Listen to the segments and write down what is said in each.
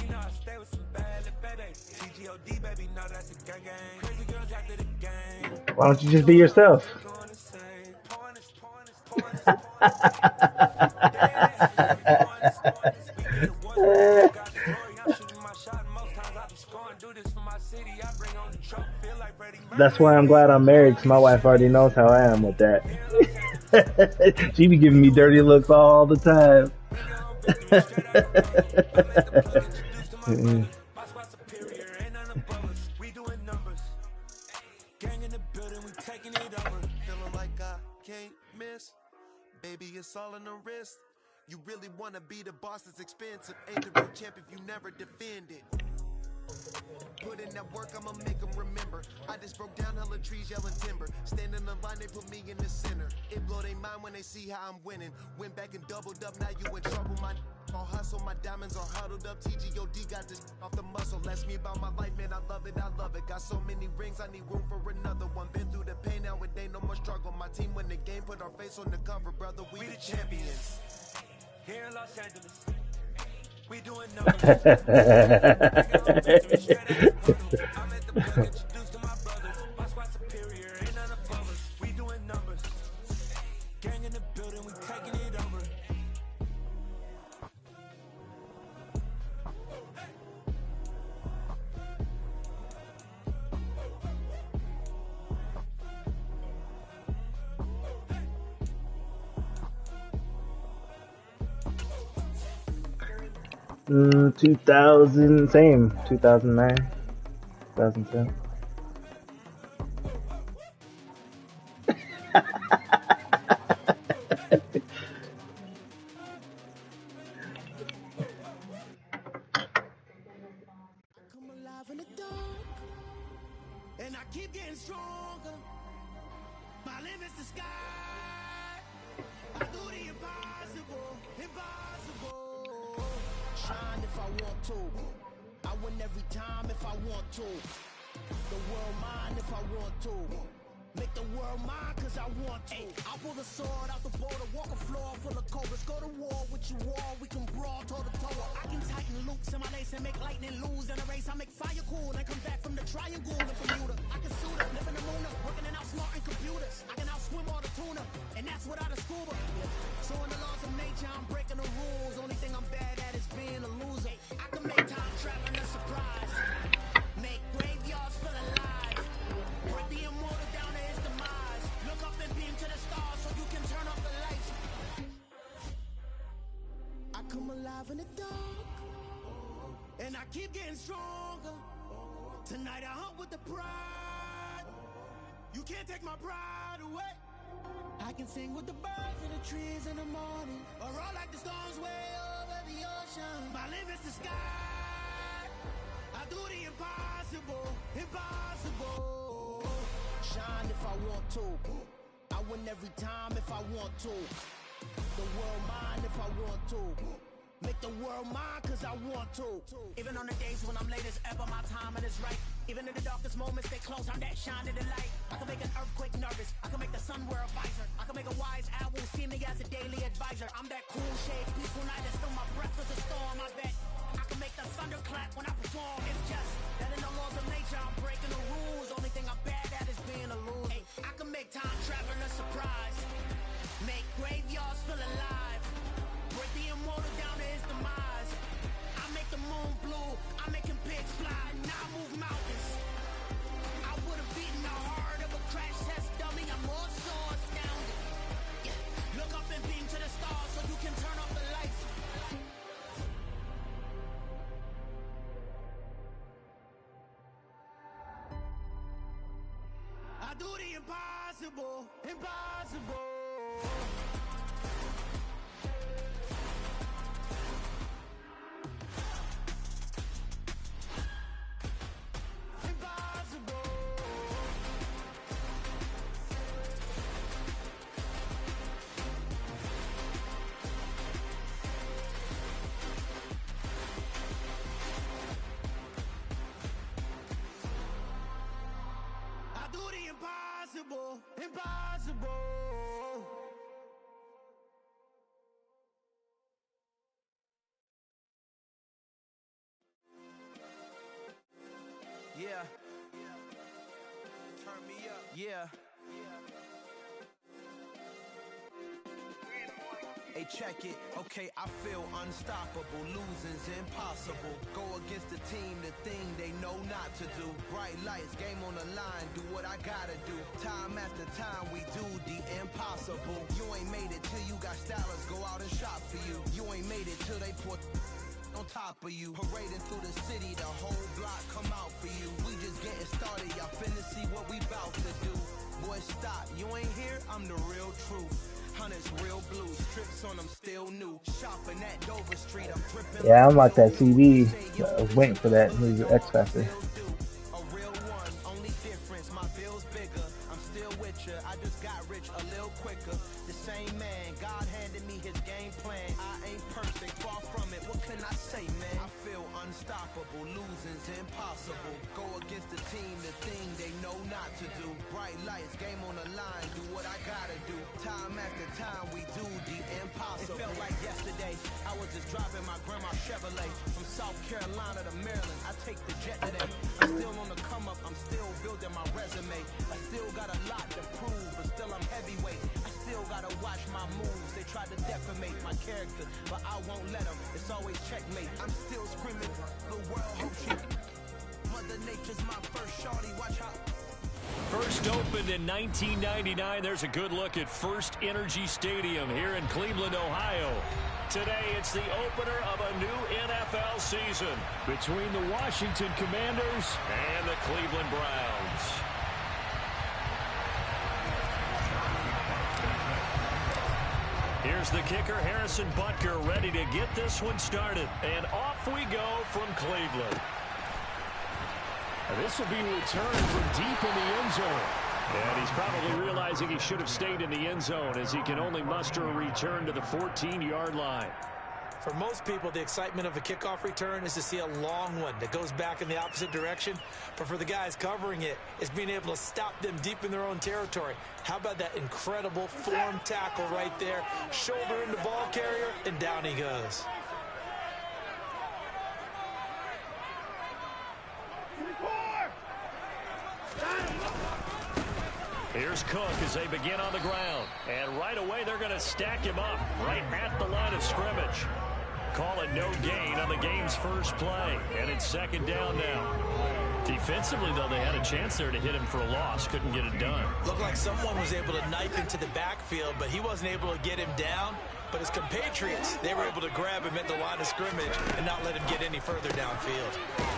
You know I stay with some bad TGOD, baby, no, that's a gang gang. Crazy girls after the game. Why don't you just be yourself? That's why I'm glad I'm married, because my wife already knows how I am with that. She be giving me dirty looks all the time. Feeling like I can't miss. Baby, it's all in the wrist. You really wanna be the boss, it's expensive. Ain't the real champ if you never defend it. Put in that work, I'ma make them remember. I just broke down hella trees, yelling timber. Stand in the line, they put me in the center. It blow they mind when they see how I'm winning. Went back and doubled up, now you in trouble. My all hustle, my diamonds are huddled up. TGOD got this off the muscle. Ask me about my life, man, I love it, I love it. Got so many rings, I need room for another one. Been through the pain, now it ain't no more struggle. My team win the game, put our face on the cover, brother. We the champions. Here in Los Angeles. We doing numbers. I'm at the plug, introduced to my brothers. My squad superior, ain't none above us. We doing numbers. Gang in the building, we taking it over. Mm, 2000, same, 2009, 2010. Come alive in the dark, and I keep getting stronger. My limit's the sky. I do the impossible, impossible. Shine if I want to. I win every time if I want to. The world mine if I want to. Make the world mine cause I want to. I pull the sword out the border, walk a floor full of cobras. Go to war with you all, we can brawl toe to toe. I can tighten loops in my lace and make lightning lose. In a race I make fire cool and come back from the triangle in Bermuda. I can suit up, live in the moon, working and outsmarting computers. I can outswim all the tuna, and that's without a scuba. So in the laws of nature I'm breaking the rules. Only thing I'm bad at is being a loser. I can make time traveling a surprise. Make graveyards feel alive. Break the immortal down to his demise. Look up and beam to the stars so you can turn off the lights. I come alive in the dark, and I keep getting stronger. Tonight I hunt with the pride. You can't take my pride away. I can sing with the birds and the trees in the morning, or roll like the storms way over the ocean. My limit's the sky. I do the impossible, impossible. Shine if I want to. I win every time if I want to. The world mine if I want to. Make the world mine cause I want to. Even on the days when I'm late as ever, my timing is right. Even in the darkest moments, stay close, I'm that shine of the light. I can make an earthquake nervous, I can make the sun wear a visor. I can make a wise owl see me as a daily advisor. I'm that cool shade, peaceful night, and still my breath is a storm. I bet I can make the thunder clap when I perform. It's just that in the laws of nature, I'm breaking the rules. Only thing I'm bad at is being a loser. I can make time traveling a surprise. Make graveyards feel alive. Break the immortal down to his demise. I make the moon blue, I make him pigs fly. Now I move mountains. I would've beaten the heart of a crash test dummy. I'm more so astounded. Yeah. Look up and beam to the stars so you can turn off the lights. I do the impossible, impossible. I do the impossible, impossible. Yeah. Hey, check it. Okay, I feel unstoppable. Losing's impossible. Go against the team, the thing they know not to do. Bright lights, game on the line. Do what I gotta do. Time after time, we do the impossible. You ain't made it till you got stylers go out and shop for you. You ain't made it till they put on top of you. Parading through the city, the whole block come out for you. We just getting started. Y'all finna see what we bout to do. Boy, stop. You ain't here? I'm the real truth. Hunters real blue, strips on them still new. Shopping at Dover Street, I'm dripping. Yeah, I'm like that CD. I was waiting for that new X Factor. A real one, only difference, my bill's bigger. I'm still with you, I just got rich a little quicker. The same man, God handed me his game plan. I ain't perfect, far from it, what can I say, man? I feel unstoppable, losing's impossible. Go against the team, the thing they know not to do. Bright lights, game on the line, do what I gotta do. Time after time, we do the impossible. It felt like yesterday, I was just driving my grandma's Chevrolet from South Carolina to Maryland. I take the jet today. I'm still on the come up, I'm still building my resume. I still got a lot to prove, but still I'm heavyweight. I still gotta watch my moves. They try to defamate my character, but I won't let them. It's always checkmate. I'm still screaming, the world hopes you. Mother Nature's my first shorty, watch out. First opened in 1999. There's a good look at First Energy Stadium here in Cleveland, Ohio. Today, it's the opener of a new NFL season between the Washington Commanders and the Cleveland Browns. Here's the kicker, Harrison Butker, ready to get this one started. And off we go from Cleveland. This will be returned from deep in the end zone. And he's probably realizing he should have stayed in the end zone as he can only muster a return to the 14-yard line. For most people, the excitement of a kickoff return is to see a long one that goes back in the opposite direction. But for the guys covering it, it's being able to stop them deep in their own territory. How about that incredible form tackle right there? Shoulder into ball carrier, and down he goes. Here's Cook as they begin on the ground. And right away, they're going to stack him up right at the line of scrimmage. Call it no gain on the game's first play. And it's second down now. Defensively, though, they had a chance there to hit him for a loss. Couldn't get it done. Looked like someone was able to knife into the backfield, but he wasn't able to get him down. But his compatriots, they were able to grab him at the line of scrimmage and not let him get any further downfield.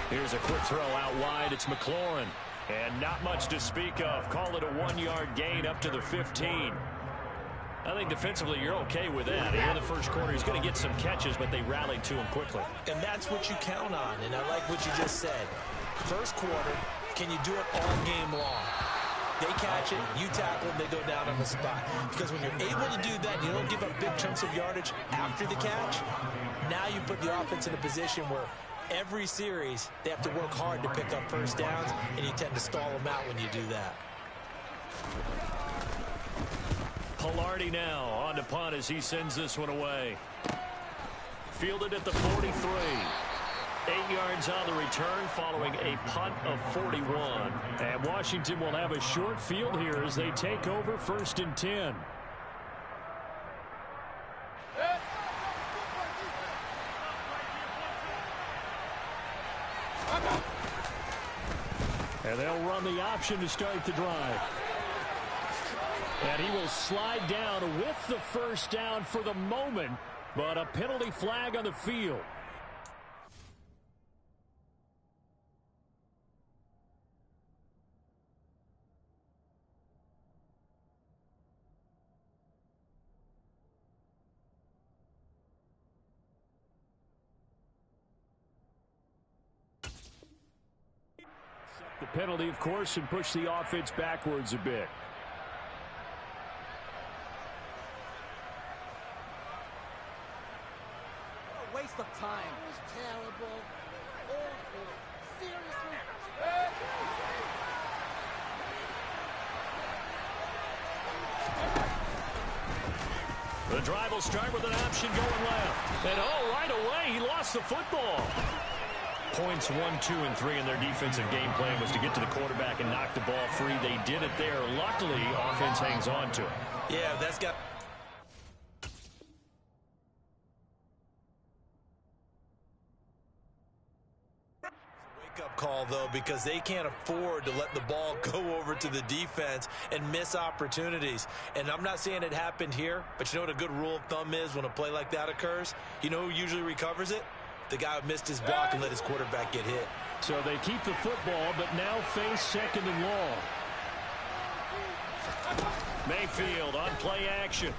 Here's a quick throw out wide. It's McLaurin. And not much to speak of. Call it a 1-yard gain up to the 15. I think defensively you're okay with that. Here in the first quarter, he's going to get some catches, but they rallied to him quickly. And that's what you count on, and I like what you just said. First quarter, can you do it all game long? They catch it, you tackle them, they go down on the spot. Because when you're able to do that, you don't give up big chunks of yardage after the catch. Now you put the offense in a position where every series, they have to work hard to pick up first downs, and you tend to stall them out when you do that. Palardy now on to punt as he sends this one away. Fielded at the 43. 8 yards on the return following a punt of 41. And Washington will have a short field here as they take over 1st and 10. And they'll run the option to start the drive. And he will slide down with the first down for the moment, but a penalty flag on the field. The penalty, of course, and push the offense backwards a bit. What a waste of time. It was terrible. Awful. Seriously. The drive will start with an option going left. And right away, he lost the football. points 1, 2, and 3 in their defensive game plan was to get to the quarterback and knock the ball free. They did it there. Luckily, offense hangs on to it. Yeah, that's got... Wake-up call, though, because they can't afford to let the ball go over to the defense and miss opportunities. And I'm not saying it happened here, but you know what a good rule of thumb is when a play like that occurs? You know who usually recovers it? The guy who missed his block and let his quarterback get hit. So they keep the football, but now face second and long. Mayfield on play action.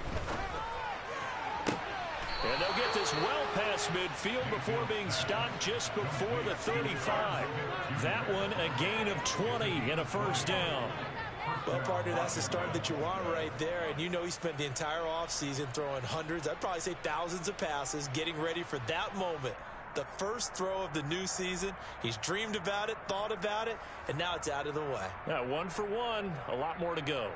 And they'll get this well past midfield before being stopped just before the 35. That one a gain of 20 and a first down. Well, partner, that's the start that you want right there. And you know he spent the entire offseason throwing hundreds, I'd probably say thousands of passes, getting ready for that moment. The first throw of the new season. He's dreamed about it, thought about it, and now it's out of the way. Yeah, 1 for 1. A lot more to go.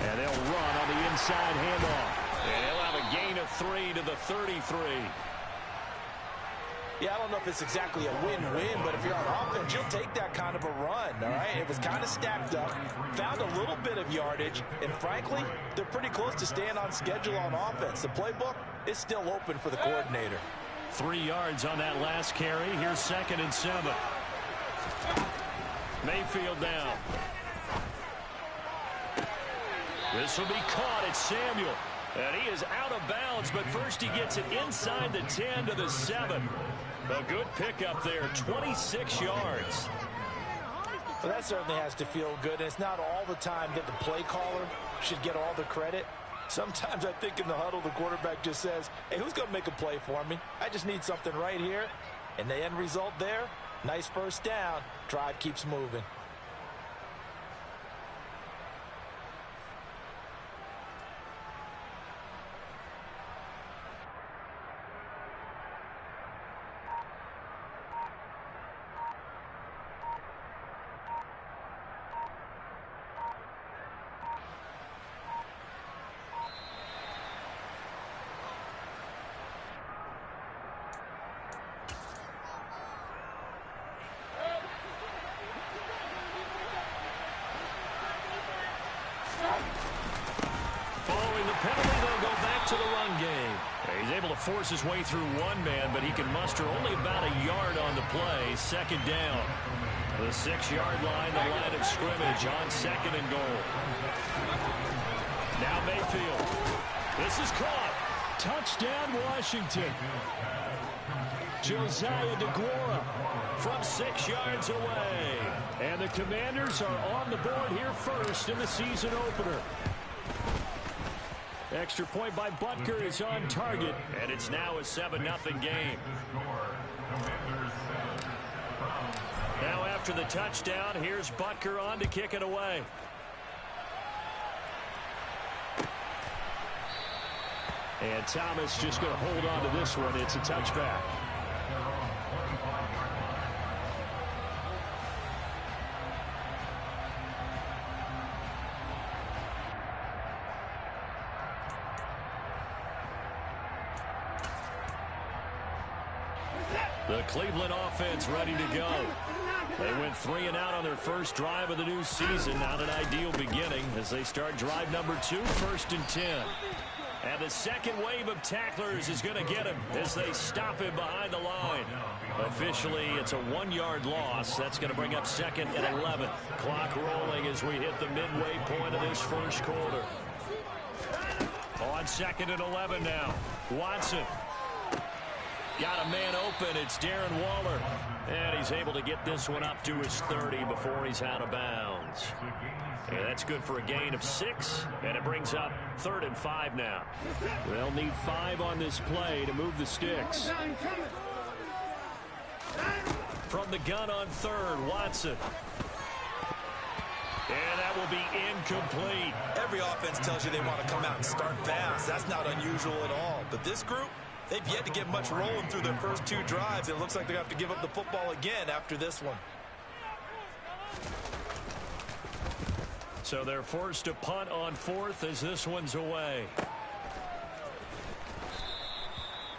And they'll run on the inside handoff. And he'll have a gain of 3 to the 33. Yeah, I don't know if it's exactly a win-win, but if you're on offense, you'll take that kind of a run, all right? It was kind of stacked up, found a little bit of yardage, and frankly, they're pretty close to staying on schedule on offense. The playbook is still open for the coordinator. 3 yards on that last carry. Here's 2nd and 7. Mayfield down. This will be caught. It's Samuel. And he is out of bounds, but first he gets it inside the 10 to the 7. A good pickup there, 26 yards. Well, that certainly has to feel good, and it's not all the time that the play caller should get all the credit. Sometimes I think in the huddle, the quarterback just says, hey, who's going to make a play for me? I just need something right here. And the end result there, nice first down. Drive keeps moving. Following the penalty, they'll go back to the run game. He's able to force his way through one man, but he can muster only about a yard on the play. 2nd down. The 6-yard line, the line of scrimmage on 2nd and goal. Now Mayfield. This is caught. Touchdown, Washington. Josiah DeGuara from 6 yards away. And the Commanders are on the board here first in the season opener. Extra point by Butker is on target, and it's now a 7-0 game. Now after the touchdown, here's Butker on to kick it away. And Thomas just going to hold on to this one. It's a touchback. The Cleveland offense ready to go. They went 3 and out on their first drive of the new season. Not an ideal beginning as they start drive number 2, 1st and 10. And the second wave of tacklers is going to get him as they stop him behind the line. Officially, it's a 1-yard loss. That's going to bring up 2nd and 11. Clock rolling as we hit the midway point of this first quarter. On 2nd and 11 now. Watson. Got a man open. It's Darren Waller. And he's able to get this one up to his 30 before he's out of bounds. And that's good for a gain of 6. And it brings up 3rd and 5 now. They'll need 5 on this play to move the sticks. From the gun on 3rd, Watson. And that will be incomplete. Every offense tells you they want to come out and start fast. That's not unusual at all. But this group, they've yet to get much rolling through their first 2 drives. It looks like they're going to have to give up the football again after this one. So they're forced to punt on 4th as this one's away.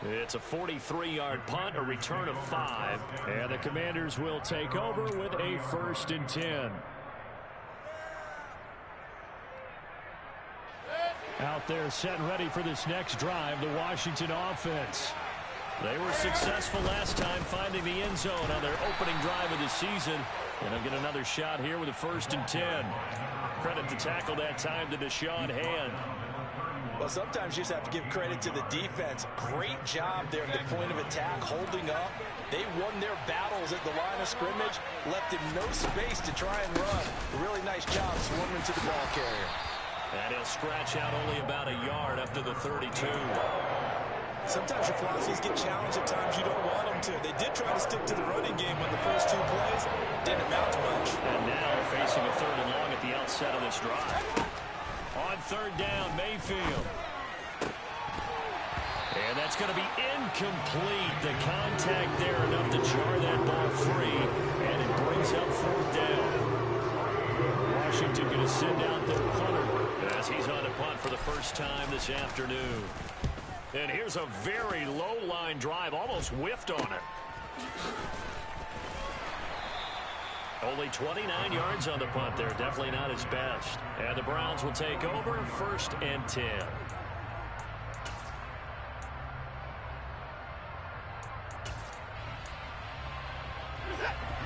It's a 43-yard punt, a return of 5. And the Commanders will take over with a 1st and 10. Out there set and ready for this next drive, the Washington offense. They were successful last time finding the end zone on their opening drive of the season. And they'll get another shot here with a 1st and 10. Credit to tackle that time to Deshaun Hand. Well, sometimes you just have to give credit to the defense. Great job there at the point of attack, holding up. They won their battles at the line of scrimmage, left him no space to try and run. A really nice job swarming to the ball carrier. And he'll scratch out only about a yard up to the 32. Sometimes your philosophies get challenged at times you don't want them to. They did try to stick to the running game on the first 2 plays. Didn't amount to much. And now facing a 3rd and long at the outset of this drive. On 3rd down, Mayfield. And that's going to be incomplete. The contact there enough to jar that ball free. And it brings up 4th down. Washington going to send out their punter as he's on a punt for the first time this afternoon. And here's a very low-line drive, almost whiffed on it. Only 29 yards on the punt there, definitely not his best. And the Browns will take over 1st and 10.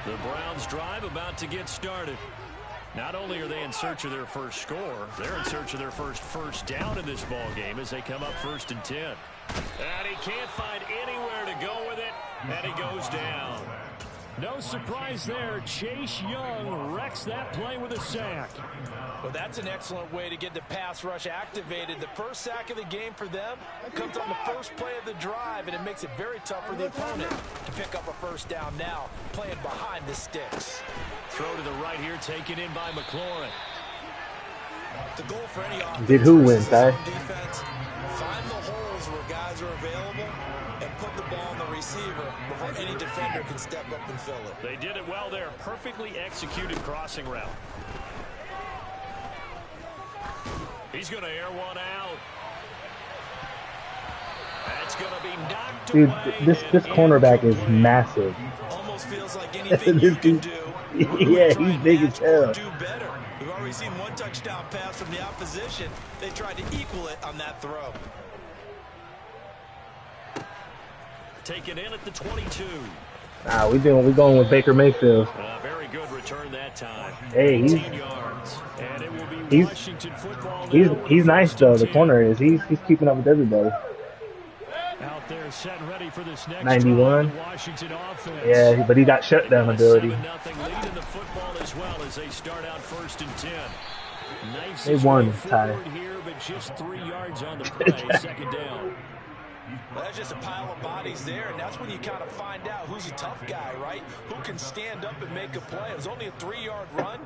The Browns drive about to get started. Not only are they in search of their first score, they're in search of their first down in this ball game as they come up 1st and 10. And he can't find anywhere to go with it, and he goes down. No surprise there. Chase Young wrecks that play with a sack. Well, that's an excellent way to get the pass rush activated. The first sack of the game for them comes on the first play of the drive, and it makes it very tough for the opponent to pick up a 1st down now, playing behind the sticks. Throw to the right here, taken in by McLaurin. The goal for any offense Did who win, Ty? defense, find the holes where guys are available and put the ball on the receiver before any defender can step up and fill it. They did it well there. Perfectly executed crossing route. He's going to air one out. That's going to be knocked Dude, away. this cornerback is massive. Almost feels like anything you can do. Yeah, he's big as hell. Do better. We've already seen 1 touchdown pass from the opposition. They tried to equal it on that throw. Taken in at the 22. Nah, we going with Baker Mayfield. Very good return that time. Hey, 18 yards. And it will be Washington football now. He's nice though. The corner is. He's keeping up with everybody. Out there set and ready for this next 91. drive, Washington offense. Yeah, but he got shutdown ability. 7-0 lead in the football as well as they start out 1st and 10. Nice They won, Ty. here, but just 3 yards on the play. 2nd down. Well, that's just a pile of bodies there, and that's when you kind of find out who's a tough guy, right? Who can stand up and make a play. It was only a 3-yard run,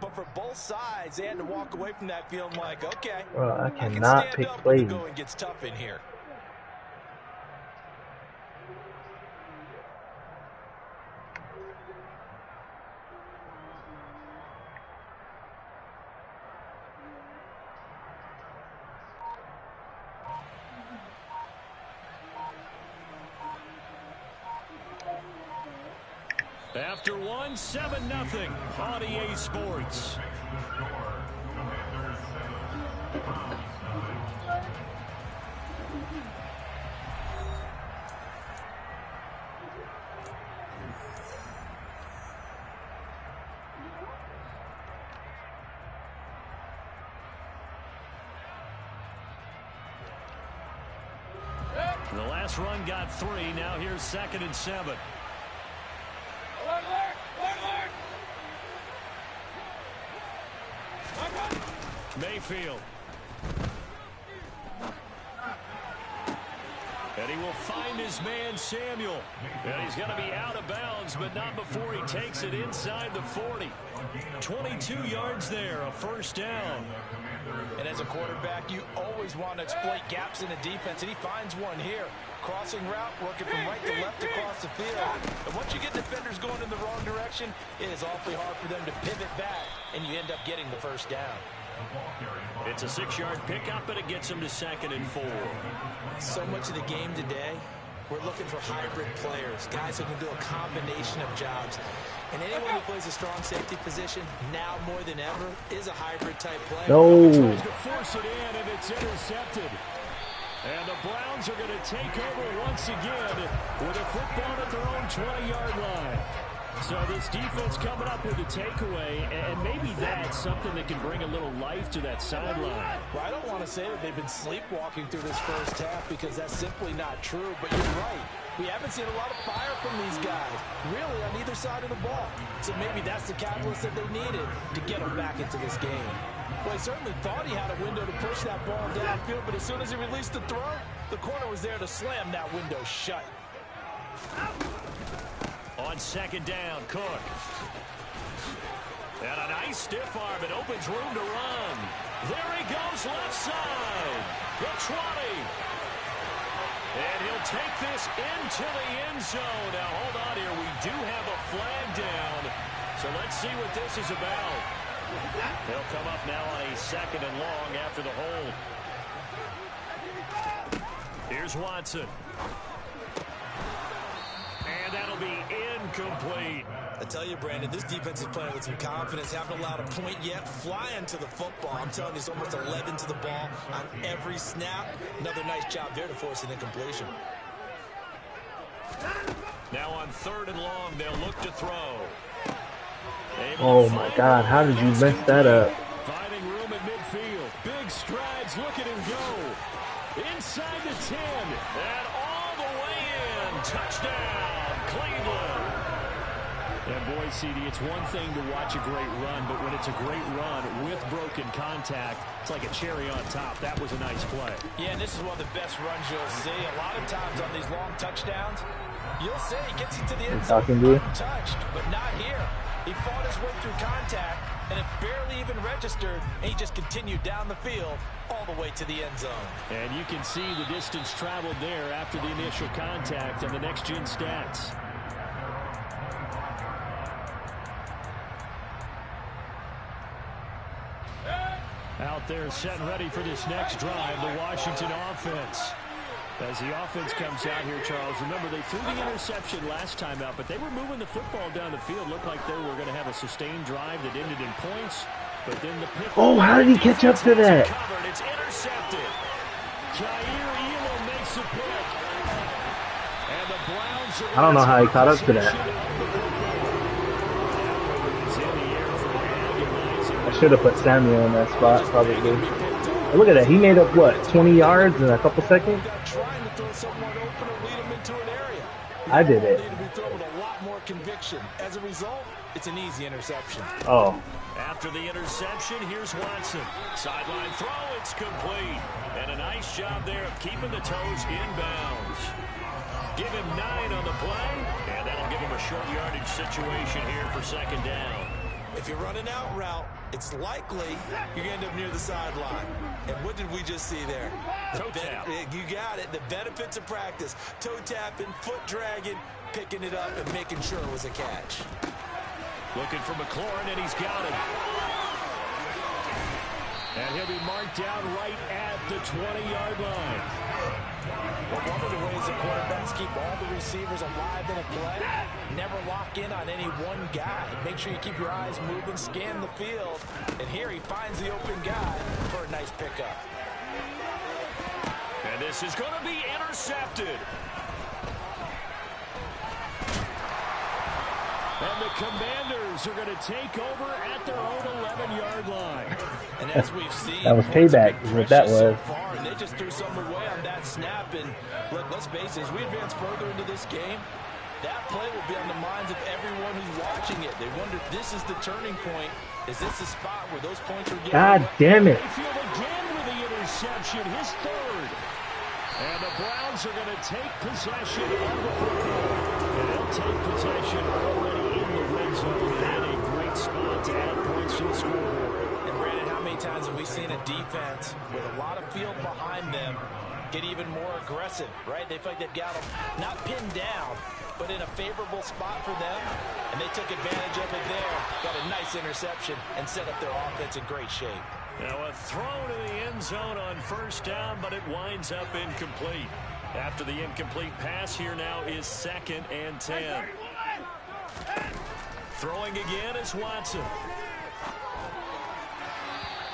but for both sides, they had to walk away from that feeling like, okay, Well, I can cannot stand pick up when plays. the going gets tough in here. After 7-0 on EA Sports. The last run got 3. Now here's 2nd and 7. Mayfield. And he will find his man, Samuel. And he's going to be out of bounds, but not before he takes it inside the 40. 22 yards there, a first down. And as a quarterback, you always want to exploit gaps in the defense, and he finds one here. Crossing route, working from right to left across the field. And once you get defenders going in the wrong direction, it is awfully hard for them to pivot back, and you end up getting the first down. It's a 6-yard pickup, but it gets him to 2nd and 4. So much of the game today, we're looking for hybrid players, guys who can do a combination of jobs. And anyone who plays a strong safety position, now more than ever, is a hybrid type player. No. Tries to force it in, and it's intercepted. And the Browns are going to take over once again with a football at their own 20-yard line. So this defense coming up with a takeaway, and maybe that's something that can bring a little life to that sideline. Well, I don't want to say that they've been sleepwalking through this first half because that's simply not true, but you're right. We haven't seen a lot of fire from these guys, really, on either side of the ball. So maybe that's the catalyst that they needed to get them back into this game. Well, he certainly thought he had a window to push that ball downfield, but as soon as he released the throw, the corner was there to slam that window shut. On 2nd down, Cook. And a nice stiff arm. It opens room to run. There he goes, left side. The 20. And he'll take this into the end zone. Now, hold on here. We do have a flag down. So let's see what this is about. They'll come up now on a 2nd and long after the hold. Here's Watson. And that'll be incomplete. I tell you, Brandon, this defense is playing with some confidence. Haven't allowed a point yet. Flying to the football. I'm telling you, it's almost 11 to the ball on every snap. Another nice job there to force an incompletion. Now on 3rd and long, they'll look to throw. Oh my God, how did you mess that up? Finding room at midfield. Big strides. Look at him go. Inside the 10. And all the way in. Touchdown, Cleveland. And boy, CD, it's one thing to watch a great run, but when it's a great run with broken contact, it's like a cherry on top. That was a nice play. Yeah, and this is one of the best runs you'll see. A lot of times on these long touchdowns, you'll see he gets into the end zone untouched, but not here. He fought his way through contact, and it barely even registered, and he just continued down the field all the way to the end zone. And you can see the distance traveled there after the initial contact on the next-gen stats. Out there set and ready for this next drive, the Washington offense. As the offense comes out here, Charles, remember they threw the interception last time out, but they were moving the football down the field. Looked like they were going to have a sustained drive that ended in points, but then the pick. Oh, how did he catch up to that? Covered. It's intercepted. Jair Elam makes a pick. And the Browns are I don't know how he caught up to that. I should have put Samuel in that spot, probably. Look at that. He made up, what, 20 yards in a couple seconds? Trying to throw someone open or lead them into an area. I did it. Need to be thrown with a lot more conviction. As a result, it's an easy interception. Oh. After the interception, here's Watson. Sideline throw, it's complete. And a nice job there of keeping the toes inbounds. Give him 9 on the play, and that'll give him a short yardage situation here for 2nd down. If you're running out route, it's likely you're going to end up near the sideline. And what did we just see there? Toe tap. You got it. The benefits of practice. Toe tapping, foot dragging, picking it up, and making sure it was a catch. Looking for McLaurin, and he's got it. And he'll be marked down right at the 20-yard line. Well, one of the ways the quarterbacks keep all the receivers alive in a play, never lock in on any one guy. Make sure you keep your eyes moving, scan the field. And here he finds the open guy for a nice pickup. And this is going to be intercepted. And the Commanders are going to take over at their own 11-yard line. And as we've seen, that was payback, is what that was. So far, and they just threw something away on that that snap. And look, let's face it, as we advance further into this game, that play will be on the minds of everyone who's watching it. They wonder if this is the turning point. Is this the spot where those points are getting? God damn it. Mayfield again with the interception, his third. And the Browns are going to take possession of the football. And they'll take possession already in the red zone and in a great spot to add points to the scoreboard. And Brandon, how many times have we seen a defense with a lot of field behind them get even more aggressive, right? They feel like they've got them not pinned down, but in a favorable spot for them, and they took advantage of it there. Got a nice interception and set up their offense in great shape. Now a throw to the end zone on first down, but it winds up incomplete. After the incomplete pass, here now is 2nd and 10. Throwing again is Watson.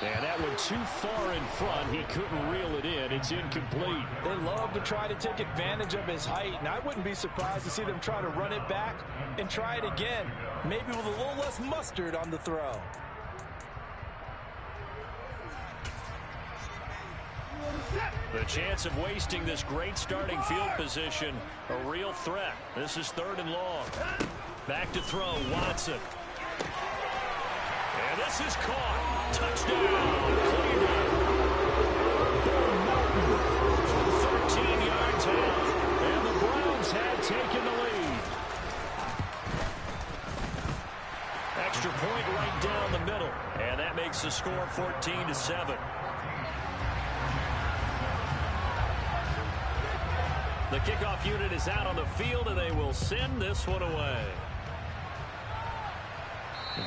And that one too far in front. He couldn't reel it in. It's incomplete. They love to try to take advantage of his height, and I wouldn't be surprised to see them try to run it back and try it again, maybe with a little less mustard on the throw. The chance of wasting this great starting field position, a real threat. This is 3rd and long. Back to throw, Watson. And this is caught. Touchdown, Cleveland. From 13 yards out. And the Browns have taken the lead. Extra point right down the middle. And that makes the score 14-7. The kickoff unit is out on the field, and they will send this one away.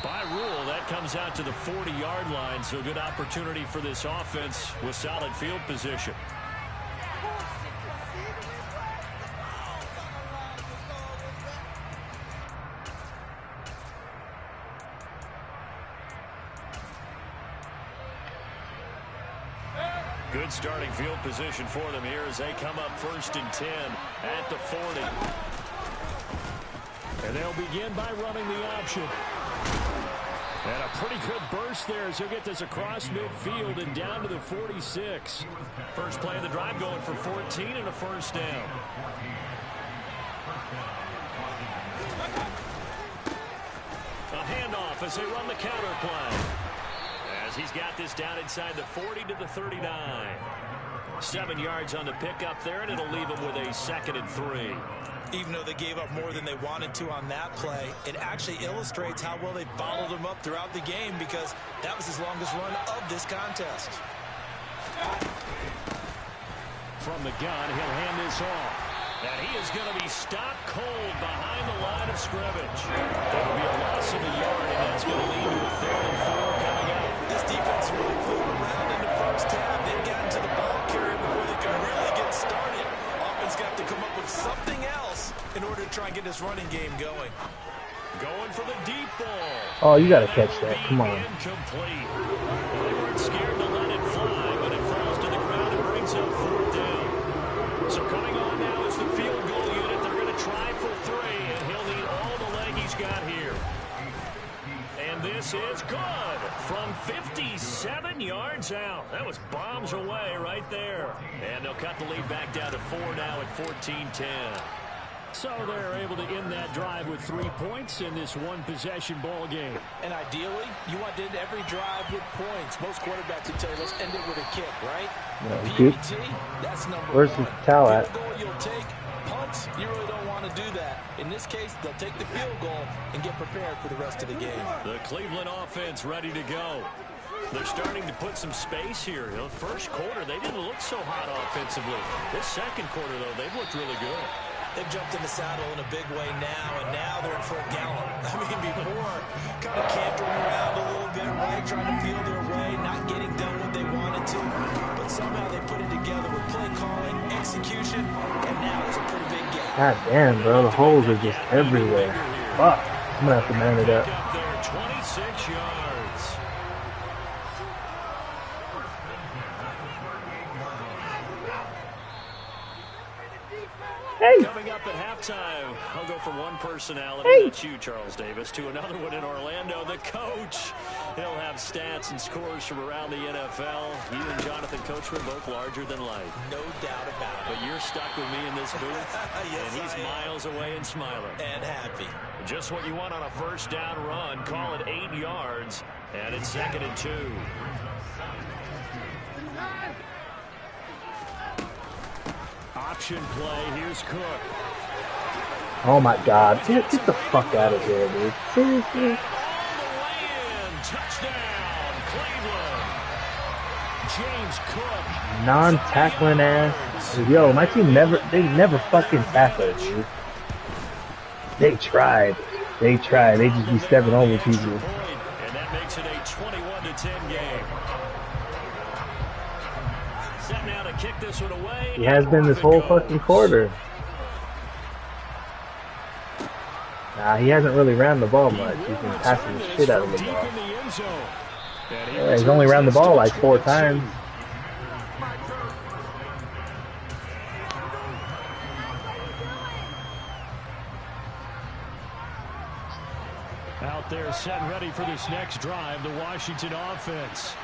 By rule, that comes out to the 40-yard line, so good opportunity for this offense with solid field position. Good starting field position for them here as they come up 1st and 10 at the 40. And they'll begin by running the option. And a pretty good burst there as he'll get this across midfield and down to the 46. First play of the drive going for 14 and a first down. A handoff as they run the counter play. As he's got this down inside the 40 to the 39. 7 yards on the pickup there, and it'll leave him with a 2nd and 3. Even though they gave up more than they wanted to on that play, it actually illustrates how well they followed him up throughout the game, because that was his longest run of this contest. From the gun, he'll hand this off. And he is going to be stopped cold behind the line of scrimmage. That'll be a loss of a yard, and that's going to lead to a 3rd and 4 coming up. This defense really flew around in the first half. They've gotten to the ball carrier before they can really get started. Offense got to come up with something else in order to try and get this running game going. Going for the deep ball. Oh, you got to catch that. Come on. Incomplete. They weren't scared to let it fly, but it falls to the ground and brings up 4th down. So coming on now is the field goal unit. They're going to try for 3, and he'll need all the leg he's got here. And this is good from 57 yards out. That was bombs away right there. And they'll cut the lead back down to 4 now at 14-10. So they're able to end that drive with 3 points in this one-possession ball game. And ideally, you want to end every drive with points. Most quarterbacks would tell you, let's end it with a kick, right? Yeah, PBT, that's number Where's 1. the towel at? Field goal you'll take. Punts, you really don't want to do that. In this case, they'll take the field goal and get prepared for the rest of the game. The Cleveland offense ready to go. They're starting to put some space here. The first quarter, they didn't look so hot offensively. This second quarter, though, they've looked really good. They've jumped in the saddle in a big way now, and now they're in for a gallop. I mean, before, kind of cantering around a little bit, right, trying to feel their way, not getting done what they wanted to. But somehow they put it together with play calling, execution, and now there's a pretty big gap. God damn, bro. The holes are just everywhere. Fuck. I'm going to have to man it up. 26 yards. Hey. Coming up at halftime, I'll go from one personality, that's you, Charles Davis, to another one in Orlando. The coach He'll have stats and scores from around the NFL. You and Jonathan Coachman both larger than life. No doubt about it. But you're stuck with me in this booth. Yes, and he's miles away and smiling. And happy. Just what you want on a first down run. Call it 8 yards. And it's 2nd and 2. Option play. Here's Cook. Oh my God. Get the fuck out of here, dude. Seriously? All the way in. Touchdown, Cleveland. James Cook. Non-tackling ass. Yo, my team they never fucking tackle, dude. They tried. They just be stepping over people. And that makes it a 21-10 game. Set now to kick this one away. He has been this whole fucking quarter. Nah, he hasn't really ran the ball much. He's been passing the shit out of the ball. Yeah, he's only ran the ball like 4 times. Out there set and ready for this next drive, the Washington offense.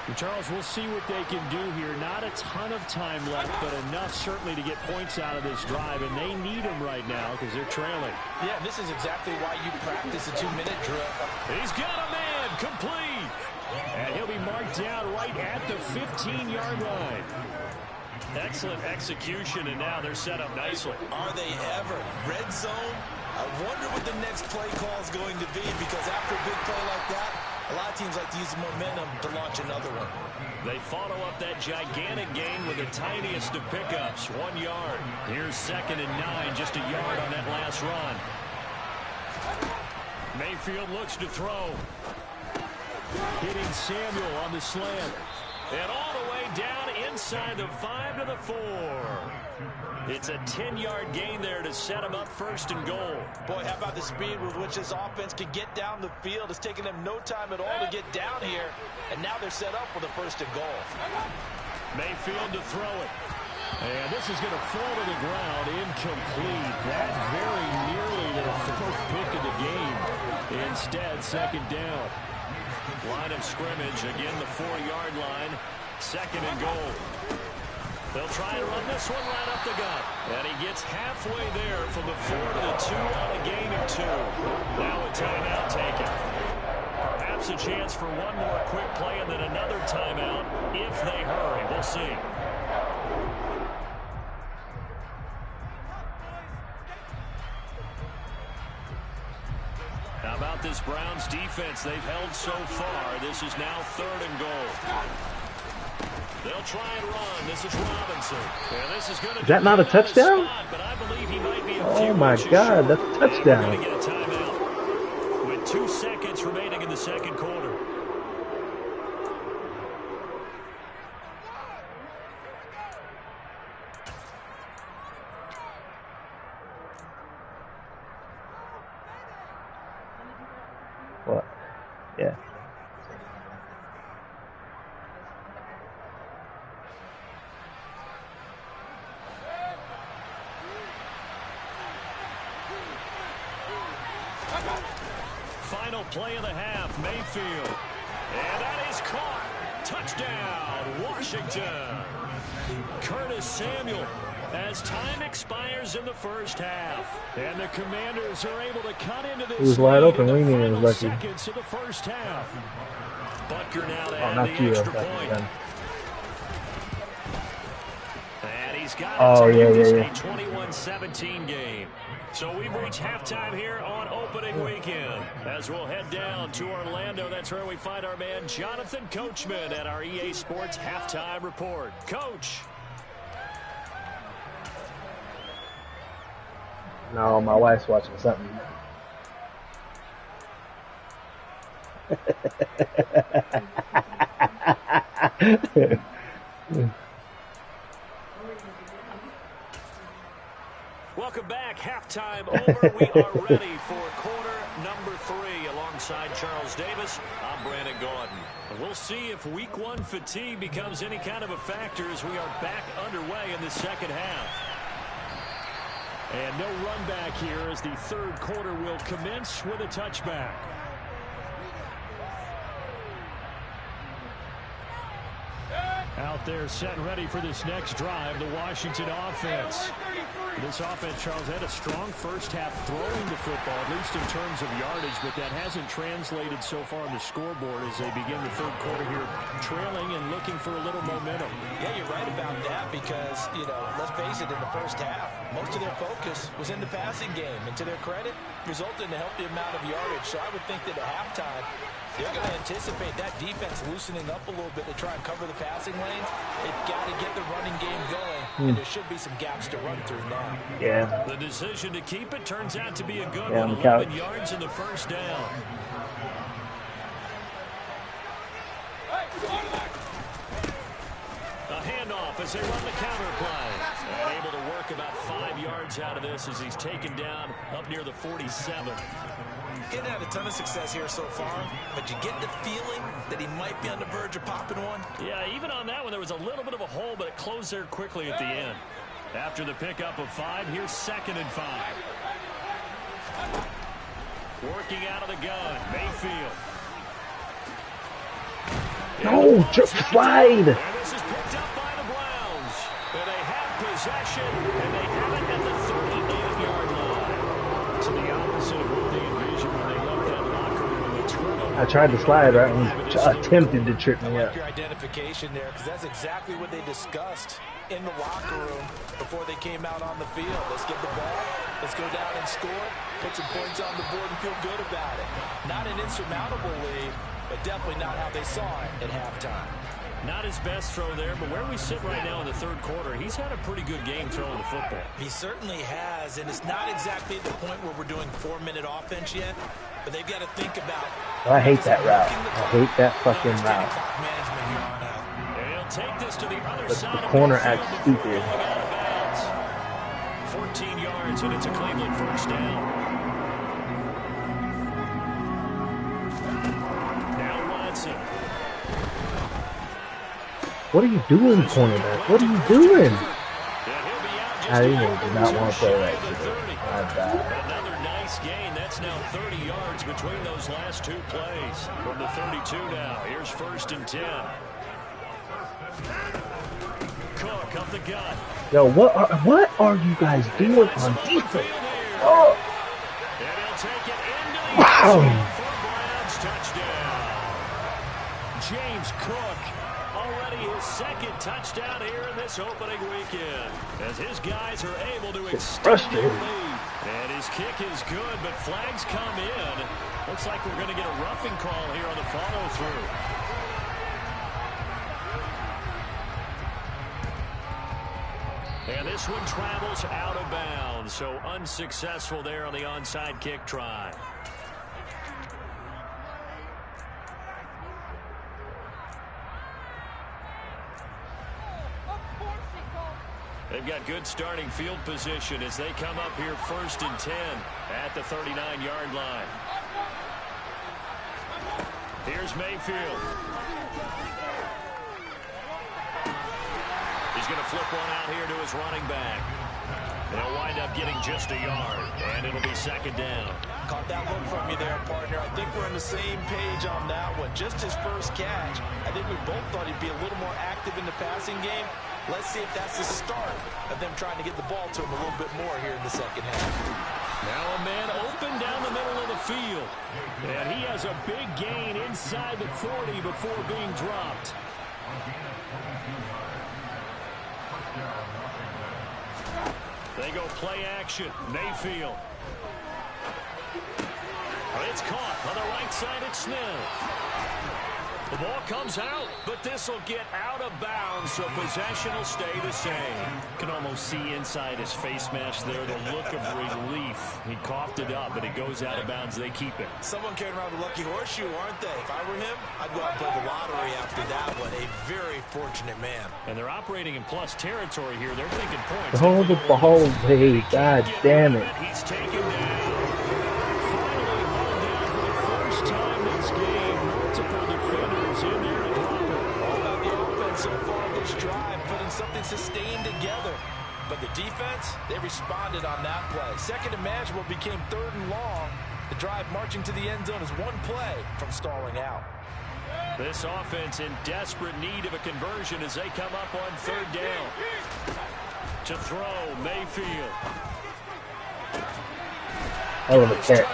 And Charles, we'll see what they can do here. Not a ton of time left, but enough certainly to get points out of this drive, and they need them right now because they're trailing. Yeah, this is exactly why you practice a 2-minute drill. He's got a man, complete. And he'll be marked down right at the 15-yard line. Excellent execution, and now they're set up nicely. Are they ever? Red zone? I wonder what the next play call is going to be, because after a big play like that, a lot of teams like to use the momentum to launch another one. They follow up that gigantic gain with the tiniest of pickups, 1 yard. Here's 2nd and 9, just a yard on that last run. Mayfield looks to throw. Hitting Samuel on the slant. And all the way down inside the 5 to the 4. It's a 10-yard gain there to set him up 1st and goal. Boy, how about the speed with which this offense can get down the field? It's taken them no time at all to get down here. And now they're set up with a 1st and goal. Mayfield to throw it. And this is going to fall to the ground, incomplete. That very nearly their 4th pick of the game. Instead, 2nd down. Line of scrimmage, again the 4-yard line. 2nd and goal. They'll try and run this one right up the gut. And he gets halfway there from the 4 to the 2 on a gain of 2. Now a timeout taken. Perhaps a chance for one more quick play and then another timeout if they hurry. We'll see. How about this Browns defense? They've held so far. This is now 3rd and goal. They'll try and run. This is Robinson. Yeah, this is going to is that not a touchdown? Spot, but I believe he might be oh my God, that's a touchdown. Going to get a timeout with 2 seconds remaining in the 2nd quarter. What? Yeah. Final play of the half, Mayfield. And that is caught. Touchdown, Washington. Curtis Samuel as time expires in the 1st half. And the Commanders are able to cut into this. He was wide open. We need him, lucky. Seconds of the 1st half. Butker now to add not the you. extra point. And he's got oh, it. yeah. A 21-17 game. So we've reached halftime here on opening weekend. As we'll head down to Orlando, that's where we find our man Jonathan Coachman at our EA Sports Halftime Report. Coach. No, my wife's watching something. Welcome back. Halftime over. We are ready for quarter number 3 alongside Charles Davis. I'm Brandon Gaudin. We'll see if week 1 fatigue becomes any kind of a factor as we are back underway in the 2nd half. And no run back here as the 3rd quarter will commence with a touchback. Out there set and ready for this next drive, the Washington offense. This offense, Charles, had a strong first half throwing the football, at least in terms of yardage, but that hasn't translated so far on the scoreboard as they begin the third quarter here, trailing and looking for a little momentum. Yeah, you're right about that because, let's face it, in the first half, most of their focus was in the passing game. And to their credit, resulted in a healthy amount of yardage. So I would think that at halftime, they're going to anticipate that defense loosening up a little bit to try and cover the passing lanes. They've got to get the running game going, and there should be some gaps to run through now. Yeah. The decision to keep it turns out to be a good Yeah, one. 11 yards in the first down. A handoff as they run the counter play. And able to work about 5 yards out of this as he's taken down up near the 47. Getting had a ton of success here so far, but you get the feeling that he might be on the verge of popping one. Yeah, even on that one, there was a little bit of a hole, but it closed there quickly at the end. After the pickup of 5, here's 2nd and 5. Working out of the gun, Mayfield. No, just slide. And this is picked up by the Browns. And they have possession, and they have it at the 38-yard line. To the opposite of what they envisioned when they left that locker room. The turnover. I tried to slide right and attempted to trip me I like up. your identification there because that's exactly what they discussed in the locker room before they came out on the field. Let's get the ball. Let's go down and score. Put some points on the board and feel good about it. Not an insurmountable lead, but definitely not how they saw it at halftime. Not his best throw there, but where we sit right now in the third quarter, he's had a pretty good game throwing the football. He certainly has, and it's not exactly the point where we're doing 4-minute offense yet, but they've got to think about. I hate that route. I hate that fucking route. Management here on out. And he'll take this to the other But side the of corner midfield acts before stupid. going out of bounds. 14 yards, and it's a Cleveland first down. Now Watson. What are you doing, cornerback? What are you doing? I did not want to play that shit. I died. Another nice gain. That's now 30 yards between those last 2 plays. From the 32 now. Here's 1st and 10. Cook up the gut. Yo, what are you guys doing on defense? Oh. And he'll take it into the Wow. end zone for a Browns touchdown. James Cook, already his 2nd touchdown here in this opening weekend, as his guys are able to extend the lead. And his kick is good, but flags come in. Looks like we're going to get a roughing call here on the follow-through. And this one travels out of bounds, so unsuccessful there on the onside kick try. They've got good starting field position as they come up here 1st and 10 at the 39-yard line. Here's Mayfield. He's going to flip one out here to his running back. They'll wind up getting just a yard, and it'll be 2nd down. Caught that look from you there, partner. I think we're on the same page on that one. Just his first catch. I think we both thought he'd be a little more active in the passing game. Let's see if that's the start of them trying to get the ball to him a little bit more here in the second half. Now a man open down the middle of the field. And he has a big gain inside the 40 before being dropped. They go play action. Mayfield. It's caught on the right side at Smith. The ball comes out, but this will get out of bounds, so possession will stay the same. Can almost see inside his face mask there the look of relief. He coughed it up, but it goes out of bounds. They keep it. Someone carrying around the lucky horseshoe, aren't they? If I were him, I'd go out and play the lottery after that one. A very fortunate man. And they're operating in plus territory here. They're thinking points. Hold the ball away. God damn it. He's taken down. Finally hauled down for the first time this game. Multiple defenders in there to drop it. All about the offense so far this drive, putting something sustained together. But the defense, they responded on that play. 2nd and manageable became 3rd and long. The drive marching to the end zone is one play from stalling out. This offense in desperate need of a conversion as they come up on third down. To throw, Mayfield. Hell of a catch.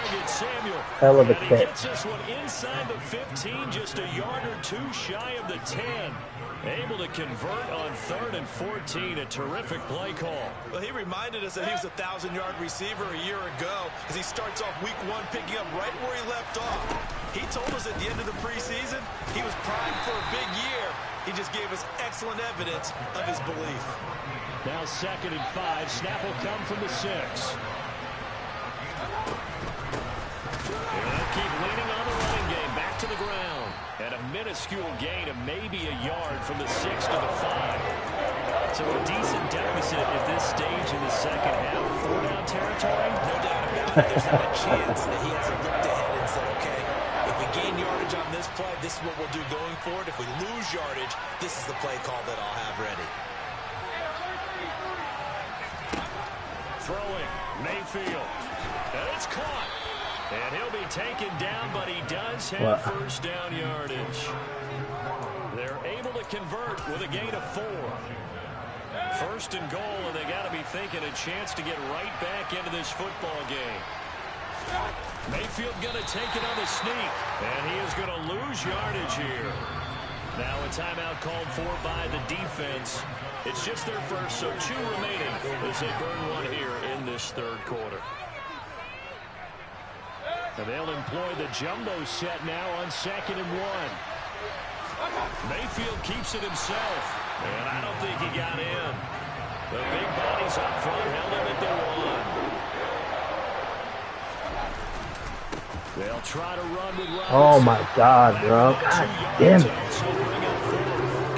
Hell of a catch. He gets this one inside the 15, just a yard or two shy of the 10. Able to convert on 3rd and 14. A terrific play call. Well, he reminded us that he was a 1,000-yard receiver a year ago as he starts off week 1 picking up right where he left off. He told us at the end of the preseason he was primed for a big year. He just gave us excellent evidence of his belief. Now 2nd and 5. Snap will come from the 6. They'll keep leaning on the running game. Back to the ground. And a minuscule gain of maybe a yard from the 6 to the 5. So a decent deficit at this stage in the second half. 4-down territory? No doubt about it. There's not a chance that he hasn't looked ahead and said, okay, if we gain yardage on this play, this is what we'll do going forward. If we lose yardage, this is the play call that I'll have ready. Throwing, Mayfield. And it's caught. And he'll be taken down, but he does have first down yardage. They're able to convert with a gain of 4. 1st and goal, and they got to be thinking a chance to get right back into this football game. Mayfield going to take it on the sneak, and he is going to lose yardage here. Now a timeout called for by the defense. It's just their first, so 2 remaining as they burn one here in this 3rd quarter. And they'll employ the jumbo set now on 2nd and 1. Mayfield keeps it himself, and I don't think he got in. The big bodies up front held him at the 1. They'll try to run with Robinson. Oh my God, bro. God damn it.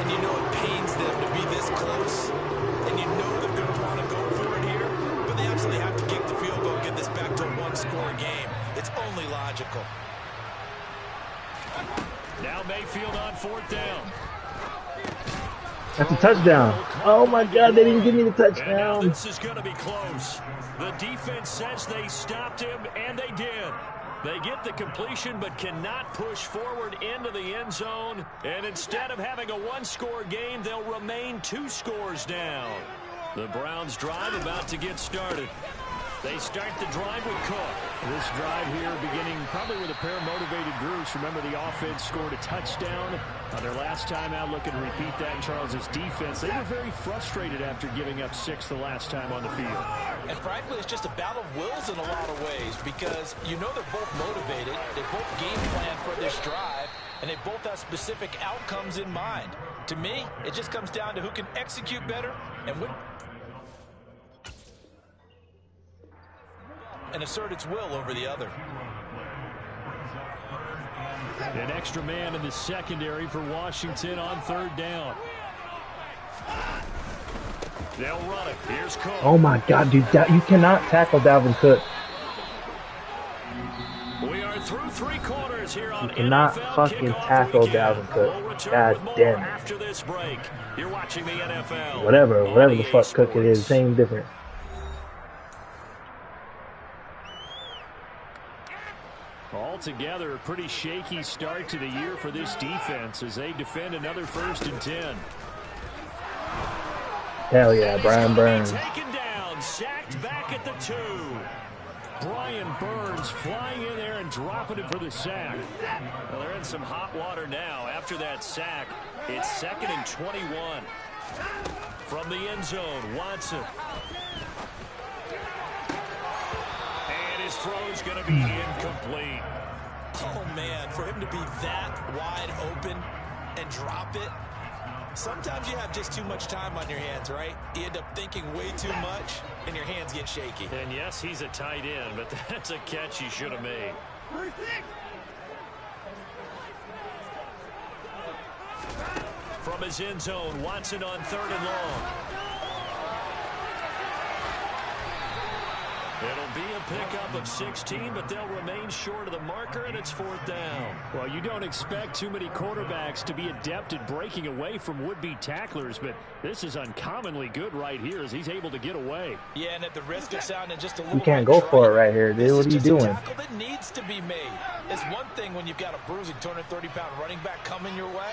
And you know it pains them to be this close. And you know they're going to want to go for it here. But they absolutely have to kick the field goal and get this back to a 1-score game. It's only logical. Now Mayfield on 4th down. That's a touchdown. Oh my God, they didn't give me the touchdown. And this is going to be close. The defense says they stopped him, and they did. They get the completion but cannot push forward into the end zone. And instead of having a 1-score game, they'll remain 2 scores down. The Browns drive about to get started. They start the drive with Cook. This drive here beginning probably with a pair of motivated groups. Remember, the offense scored a touchdown on their last time out. Looking to repeat that in Charles's defense. They were very frustrated after giving up 6 the last time on the field. And frankly, it's just a battle of wills in a lot of ways because you know they're both motivated. They both game plan for this drive, and they both have specific outcomes in mind. To me, it just comes down to who can execute better and assert its will over the other. An extra man in the secondary for Washington on 3rd down. They'll run it. Here's Cook. Oh my God, dude, you cannot tackle Dalvin Cook. We are through 3 quarters here on You cannot NFL fucking Kickoff tackle Weekend. Dalvin Cook. We'll return God with more damn it. after this break. You're watching the NFL. Whatever the EA fuck Cook it is, Sports. same difference. Altogether, a pretty shaky start to the year for this defense as they defend another 1st and 10. Hell yeah, Brian Burns. Taken down, sacked back at the 2. Brian Burns flying in there and dropping it for the sack. Well, they're in some hot water now. After that sack, it's 2nd and 21. From the end zone, Watson. And his throw's going to be incomplete. Oh, man, for him to be that wide open and drop it, sometimes you have just too much time on your hands, right? You end up thinking way too much, and your hands get shaky. And yes, he's a tight end, but that's a catch he should have made. From his end zone, Watson on 3rd and long. It'll be a pickup of 16, but they'll remain short of the marker, and it's 4th down. Well, you don't expect too many quarterbacks to be adept at breaking away from would-be tacklers, but this is uncommonly good right here as he's able to get away. Yeah, and at the risk of sounding just a little You can't go for it right here, dude. What are you doing? This is just a tackle that needs to be made. It's one thing when you've got a bruising 230-pound running back coming your way,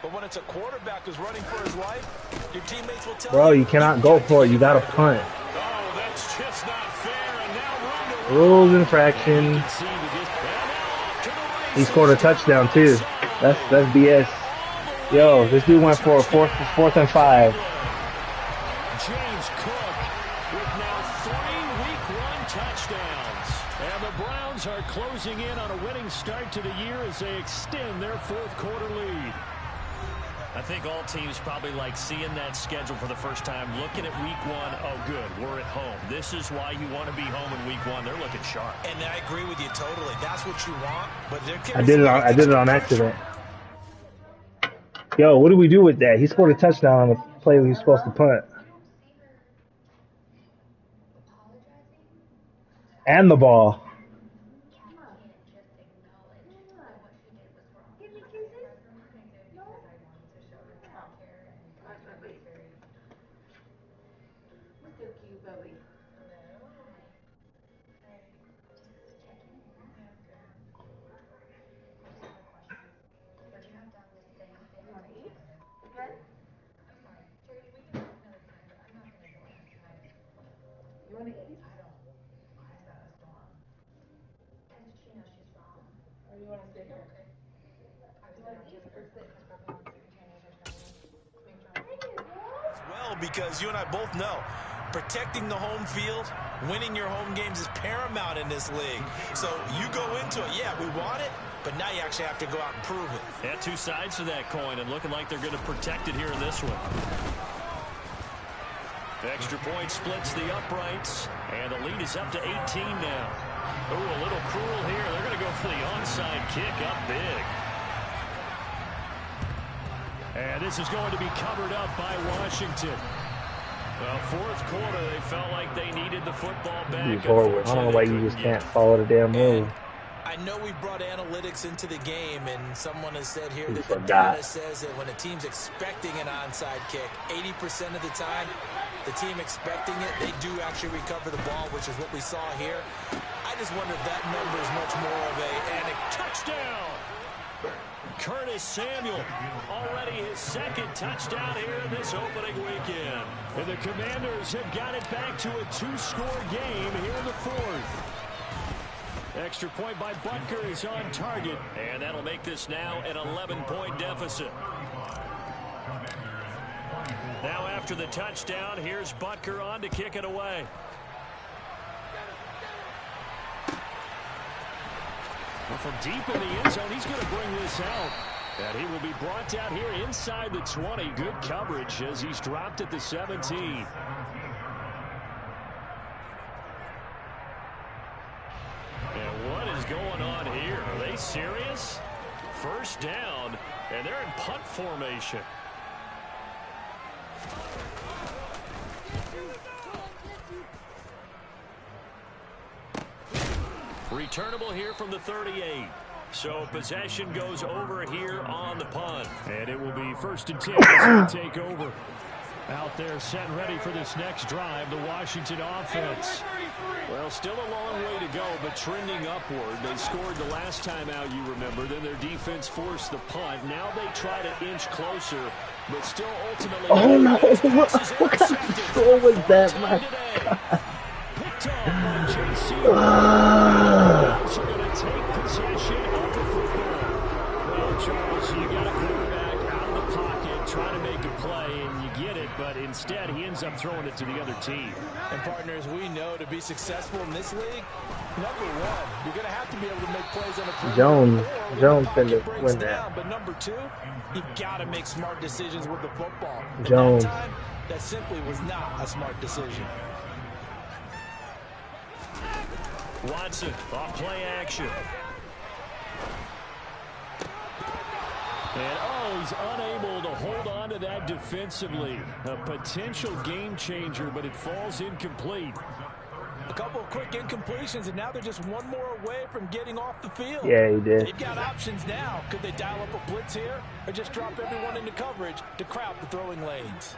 but when it's a quarterback who's running for his life, your teammates will tell you. Bro, you cannot go for it. You got to punt. Oh, that's just not fair. And now Rules infraction. He scored a touchdown too. That's BS. Yo, this dude went for a fourth and 5. James Cook with now 3 Week 1 touchdowns. And the Browns are closing in on a winning start to the year as they extend their 4th quarter lead. I think all teams probably like seeing that schedule for the first time, looking at Week 1. Oh, good, we're at home. This is why you want to be home in Week 1. They're looking sharp. And I agree with you totally. That's what you want. But I did it on accident. Yo, what do we do with that? He scored a touchdown on the play he was supposed to punt. And the ball. Because you and I both know protecting the home field, winning your home games is paramount in this league. So you go into it, yeah, we want it, but now you actually have to go out and prove it. Yeah, 2 sides to that coin, and looking like they're going to protect it here in this one. Extra point splits the uprights, and the lead is up to 18 now. Ooh, a little cruel here. They're going to go for the onside kick up big. And this is going to be covered up by Washington. Well, 4th quarter, they felt like they needed the football back. I don't know why you just can't follow the damn rule. I know we brought analytics into the game, and someone has said here that the data says that when a team's expecting an onside kick, 80% of the time, the team expecting it, they do actually recover the ball, which is what we saw here. I just wonder if that number is much more of a touchdown. Curtis Samuel, already his 2nd touchdown here in this opening weekend. And the Commanders have got it back to a 2-score game here in the 4th. Extra point by Butker is on target. And that'll make this now an 11-point deficit. Now after the touchdown, here's Butker on to kick it away. Well, from deep in the end zone, he's going to bring this out. And he will be brought out here inside the 20. Good coverage as he's dropped at the 17. And what is going on here? Are they serious? 1st down, and they're in punt formation. Returnable here from the 38. So possession goes over here on the punt. And it will be 1st and 10 as they take over. Out there set and ready for this next drive, the Washington offense. Well, still a long way to go, but trending upward. They scored the last time out, you remember. Then their defense forced the punt. Now they try to inch closer, but still ultimately... Oh, no. What kind of throw was that, my God? Picked up by J.C. Browns are going to take possession of the football. Well, Charles, you got a quarterback out of the pocket trying to make a play, and you get it, but instead he ends up throwing it to the other team. And partners, we know to be successful in this league, number 1, you're going to have to be able to make plays on the perimeter. Jones finna win that. But number 2, you've got to make smart decisions with the football. Jones. That time, that simply was not a smart decision. Watson off play action. And he's unable to hold on to that defensively. A potential game changer, but it falls incomplete. A couple of quick incompletions, and now they're just one more away from getting off the field. Yeah, he did. They've got options now. Could they dial up a blitz here or just drop everyone into coverage to crowd the throwing lanes?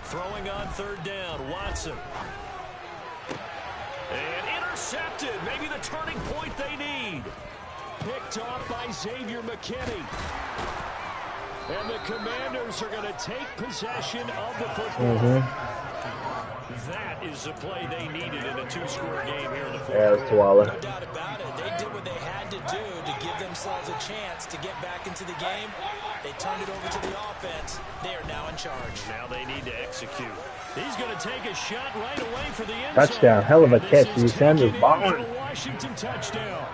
Throwing on third down, Watson. And intercepted. Maybe the turning point they need. Picked off by Xavier McKinney. And the Commanders are going to take possession of the football. That is the play they needed in a two-score game here in the fourth. Yeah, it was Tuala. No doubt about it. They did what they had to do to give themselves a chance to get back into the game. They turned it over to the offense. They are now in charge. Now they need to execute. He's going to take a shot right away for the end Touchdown. zone. Hell of a And catch. this is These Sanders taken in balling. for the Washington touchdown.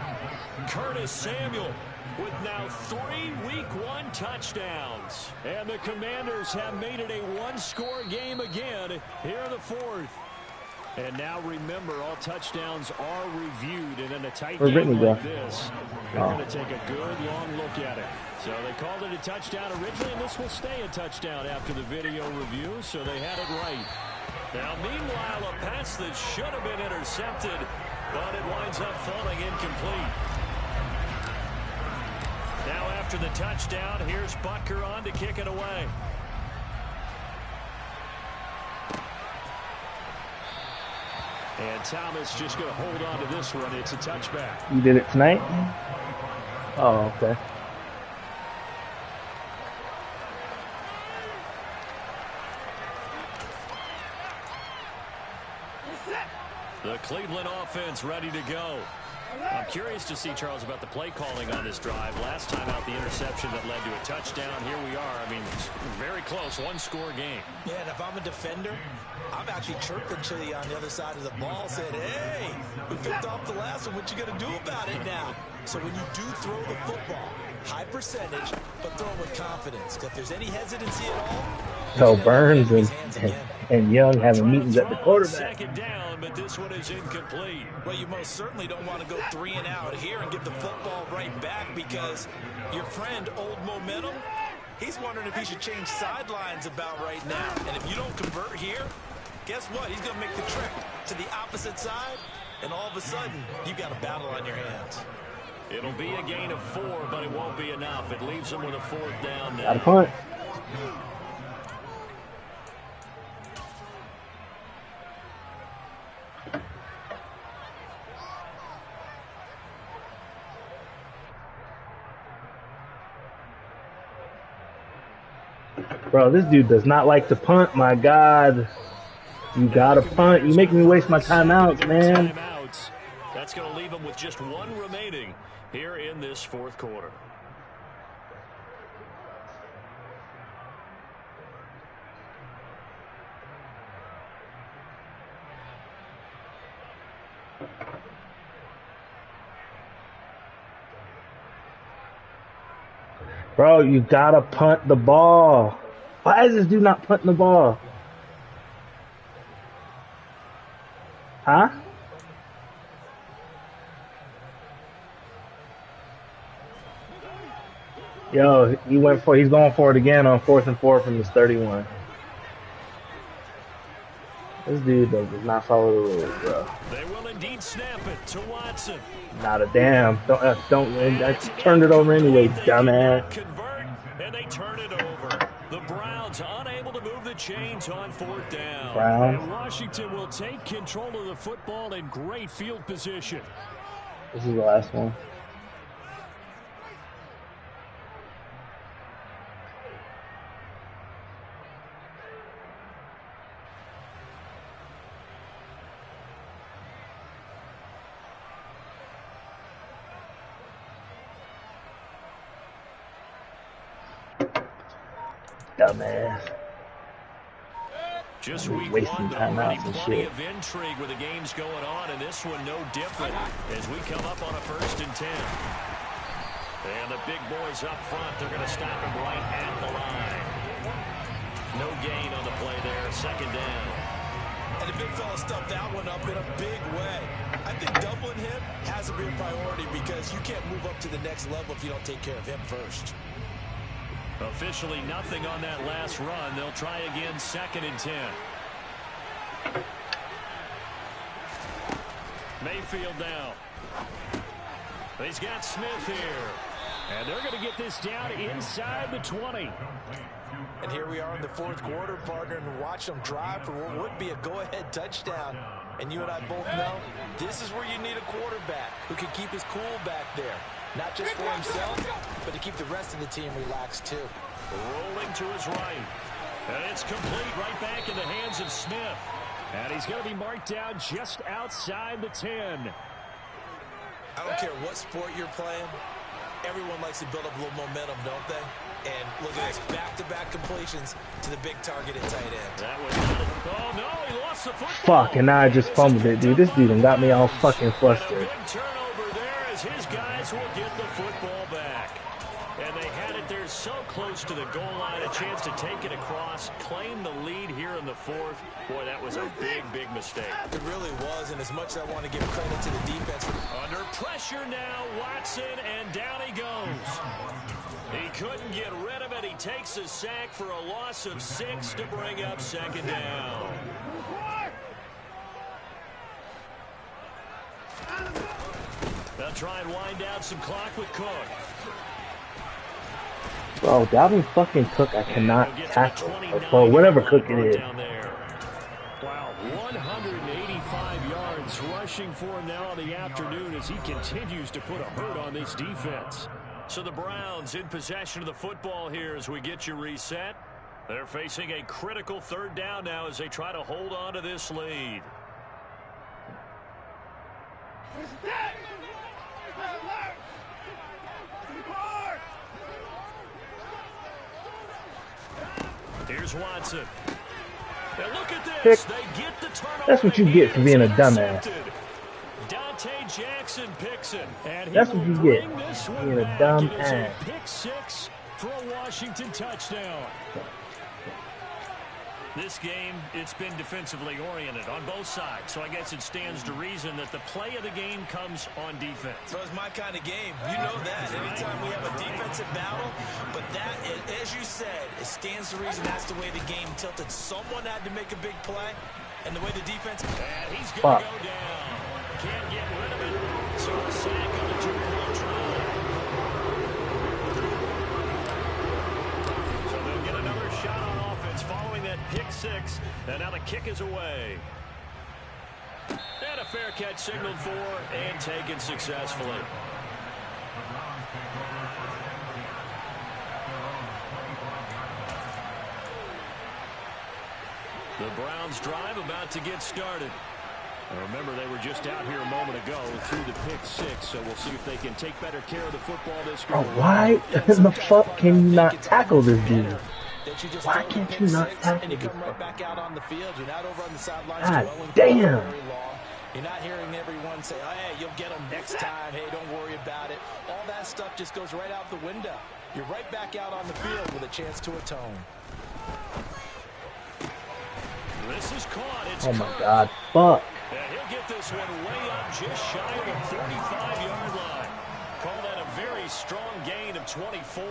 Curtis Samuel with now 3 Week 1 touchdowns. And the Commanders have made it a one-score game again here in the fourth. And now remember, all touchdowns are reviewed, and in a tight game like this, they're going to take a good long look at it. So they called it a touchdown originally, and this will stay a touchdown after the video review, so they had it right. Now, meanwhile, a pass that should have been intercepted, but it winds up falling incomplete. Now after the touchdown, here's Butker on to kick it away. And Thomas just going to hold on to this one. It's a touchback. You did it tonight? Oh, okay. The Cleveland offense ready to go. I'm curious to see, Charles, about the play calling on this drive. Last time out, the interception that led to a touchdown. Here we are. I mean, it's very close, one-score game. Yeah, and if I'm a defender, I'm actually chirping Chili on the other side of the ball, saying, hey, we picked off the last one. What you going to do about it now? So when you do throw the football, high percentage, but throw with confidence. Because if there's any hesitancy at all, So Burns and Young having meetings at the quarterback. Second down, but this one is incomplete. well, you most certainly don't want to go 3 and out here and give the football right back, because your friend, Old Momentum, he's wondering if he should change sidelines about right now. And if you don't convert here, guess what? He's going to make the trek to the opposite side, and all of a sudden, you've got a battle on your hands. It'll be a gain of 4, but it won't be enough. It leaves them with a 4th down now. Got a punt. Bro, this dude does not like to punt. My God. You got to punt. You make me waste my timeouts, man. Timeouts. That's going to leave them with just 1 remaining here in this fourth quarter. Bro, you got to punt the ball. Why is this dude not punting the ball? Huh? Yo, he's going for it again on 4th and 4 from his 31. This dude does not follow the rules, bro. They will indeed snap it to Watson. Not a damn. I turned it over anyway, dumbass. Convert, and they turn it over. The Browns unable to move the chains on 4th down. Browns. And Washington will take control of the football in great field position. This is the last one. Dumbass. Just week wasting 1, timeouts already and plenty shit. of intrigue with the games going on, and this one no different as we come up on a 1st and 10. And the big boys up front, they're going to stop him right at the line. No gain on the play there, 2nd down. And the big fella stuffed that one up in a big way. I think doubling him has to be a priority, because you can't move up to the next level if you don't take care of him first. Officially nothing on that last run. They'll try again, 2nd and 10. Mayfield now. He's got Smith here. And they're going to get this down inside the 20. And here we are in the fourth quarter, partner, and watch them drive for what would be a go-ahead touchdown. And you and I both know this is where you need a quarterback who can keep his cool back there. Not just for himself, but to keep the rest of the team relaxed, too. Rolling to his right. And it's complete right back in the hands of Smith. And he's going to be marked down just outside the 10. I don't care what sport you're playing. Everyone likes to build up a little momentum, don't they? And look at this, back-to-back completions to the big target at tight end. That was, oh no, he lost the football. Fuck, and now I just fumbled it, dude. This dude done got me all fucking flustered. Big turnover there as his guys will get the football back. And they had it there so close to the goal line, a chance to take it across, claim the lead here in the fourth. Boy, that was a big, big mistake. It really was, and as much as I want to give credit to the defense. Under pressure now, Watson, and down he goes. He couldn't get rid of it. He takes a sack for a loss of 6 to bring up second down. They'll try and wind down some clock with Cook. Bro, Dalvin fucking Cook, I cannot tackle. Or whatever Cook it is. Wow, 185 yards rushing for him now in the afternoon as he continues to put a hurt on this defense. So the Browns in possession of the football here as we get you reset. They're facing a critical third down now as they try to hold on to this lead. Here's Watson. And look at this. They get the turnover. That's what you get for being a dumbass. Dante Jackson picks it. And that's what you get being a dumb ass. Pick 6 for a Washington touchdown. This game, it's been defensively oriented on both sides, so I guess it stands to reason that the play of the game comes on defense. So it's my kind of game. You know that. Anytime we have a defensive battle, but that, as you said, it stands to reason that's the way the game tilted. Someone had to make a big play, and the way the defense... And he's going to go down. Can't get rid of it. So a sack on the 2-point try. So they'll get another shot on offense following that pick 6. And now the kick is away. And a fair catch signaled for and taken successfully. The Browns drive about to get started. And remember, they were just out here a moment ago through the pick 6, so we'll see if they can take better care of the football this Bro, game. why the fuck can you not tackle this dude? Why can't you not tackle this right back out on the field? You're not over on the sidelines. God damn. You're not hearing everyone say, oh, hey, you'll get them next time. Hey, don't worry about it. All that stuff just goes right out the window. You're right back out on the field with a chance to atone. This is caught. It's oh my God, fuck. And he'll get this one way up just shy of the 35-yard line. Call that a very strong gain of 24.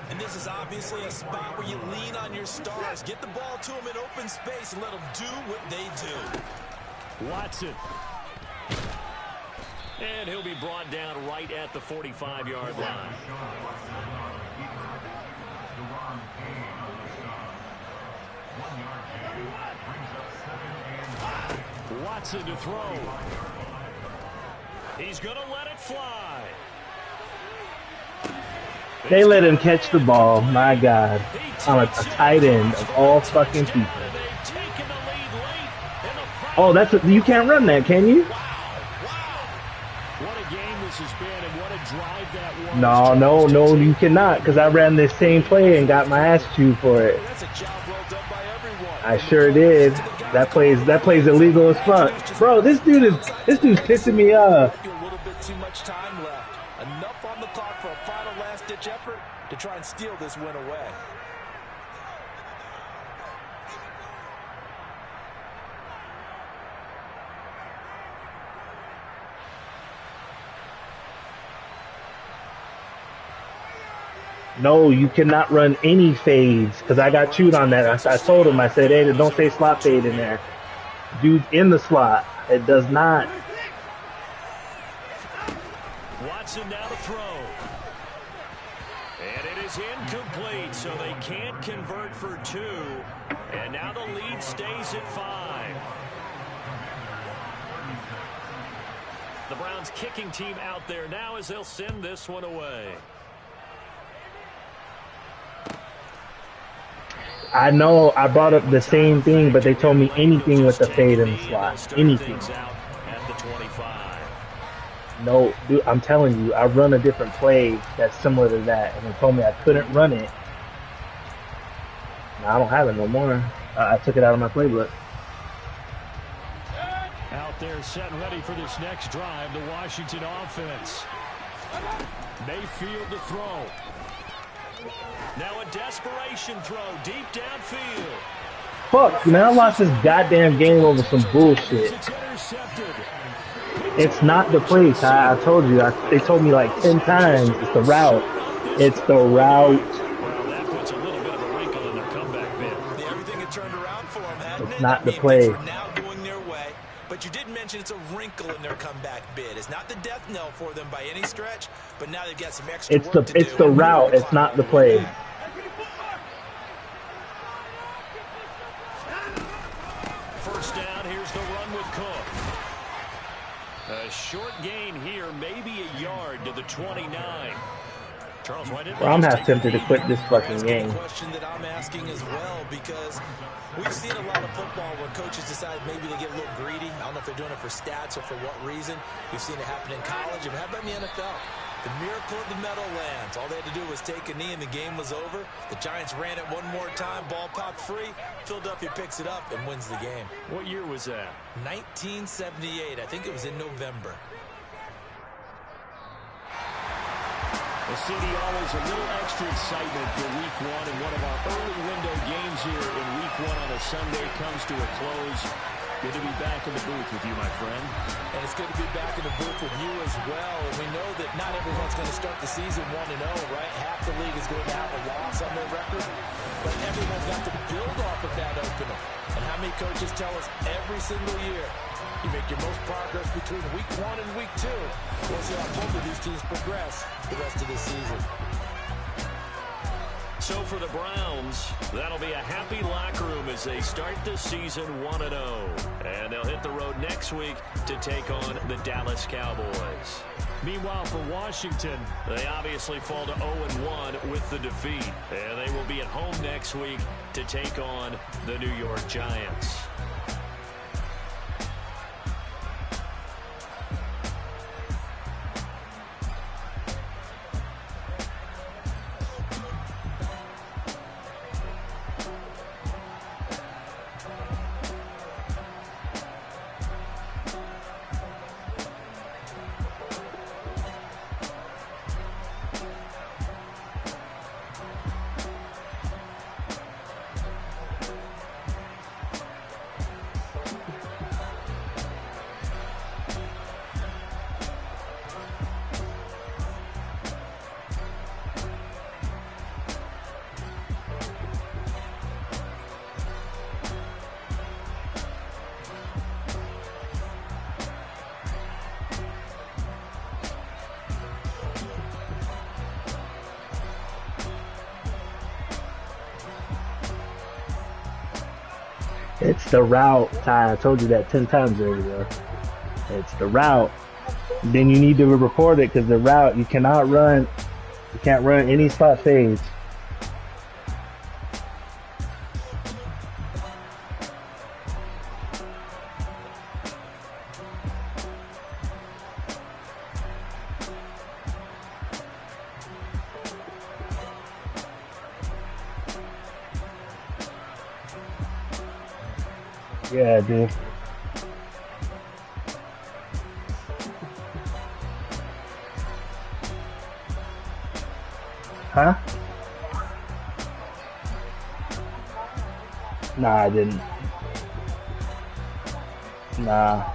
And this is obviously a spot where you lean on your stars. Get the ball to them in open space and let them do what they do. Watson. And he'll be brought down right at the 45-yard line. Watson to throw. He's going to let it fly. They let him catch the ball, my God, on a tight end of all fucking people. Oh, you can't run that, can you? What a game this has been and what a drive that was. No, you cannot, because I ran this same play and got my ass chewed for it. I sure did. That plays illegal as fuck. Bro, this dude's pissing me off. A little bit too much time left. Enough on the clock for a final last-ditch effort to try and steal this win away. No, you cannot run any fades because I got chewed on that. I told him, I said, hey, don't say slot fade in there. Dude's in the slot. It does not Johnson now to throw. And it is incomplete, so they can't convert for 2. And now the lead stays at 5. The Browns kicking team out there now as they'll send this one away. I know I brought up the same thing, but they told me anything with the fade in the slot. Anything. At the 25. No, dude, I'm telling you, I run a different play that's similar to that, and they told me I couldn't run it. Now, I don't have it no more. I took it out of my playbook. Out there set and ready for this next drive, the Washington offense. Mayfield to throw. Now a desperation throw deep downfield. Fuck, man, I lost this goddamn game over some bullshit. It's intercepted. It's not the play, Ty. I told you. They told me like 10 times. It's the route. It's the route. Well, that puts a little bit of a wrinkle in their comeback bid. Everything had turned around for them, hadn't it? It's not the Things play. were now going their way. But you did mention it's a wrinkle in their comeback bid. It's not the death knell for them by any stretch, but now they've got some extra work to do. It's the route. It's not the play. First down, here's the run with Cook. A short gain here, maybe a yard to the 29. Charles, why didn't I'm half tempted to quit this fucking game. That's a question that I'm asking as well, because we've seen a lot of football where coaches decide maybe they get a little greedy. I don't know if they're doing it for stats or for what reason. We've seen it happen in college. And how about in the NFL? The miracle of the Meadowlands. All they had to do was take a knee and the game was over. The Giants ran it one more time. Ball popped free. Philadelphia picks it up and wins the game. What year was that? 1978. I think it was in November. The city always a little extra excitement for week 1, and one of our early window games here in week 1 on a Sunday comes to a close. Good to be back in the booth with you, my friend. And it's good to be back in the booth with you as well. And we know that not everyone's going to start the season 1-0, right? Half the league is going to have a loss on their record. But everyone's got to build off of that opener. And how many coaches tell us every single year, you make your most progress between week 1 and week 2. We'll see how both of these teams progress the rest of the season. So for the Browns, that'll be a happy locker room as they start the season 1-0. And they'll hit the road next week to take on the Dallas Cowboys. Meanwhile, for Washington, they obviously fall to 0-1 with the defeat. And they will be at home next week to take on the New York Giants. It's the route, Ty. I told you that 10 times already. It's the route. Then you need to report it because the route, you cannot run. You can't run any spot fades. Yeah, dude. Huh? Nah, I didn't. Nah.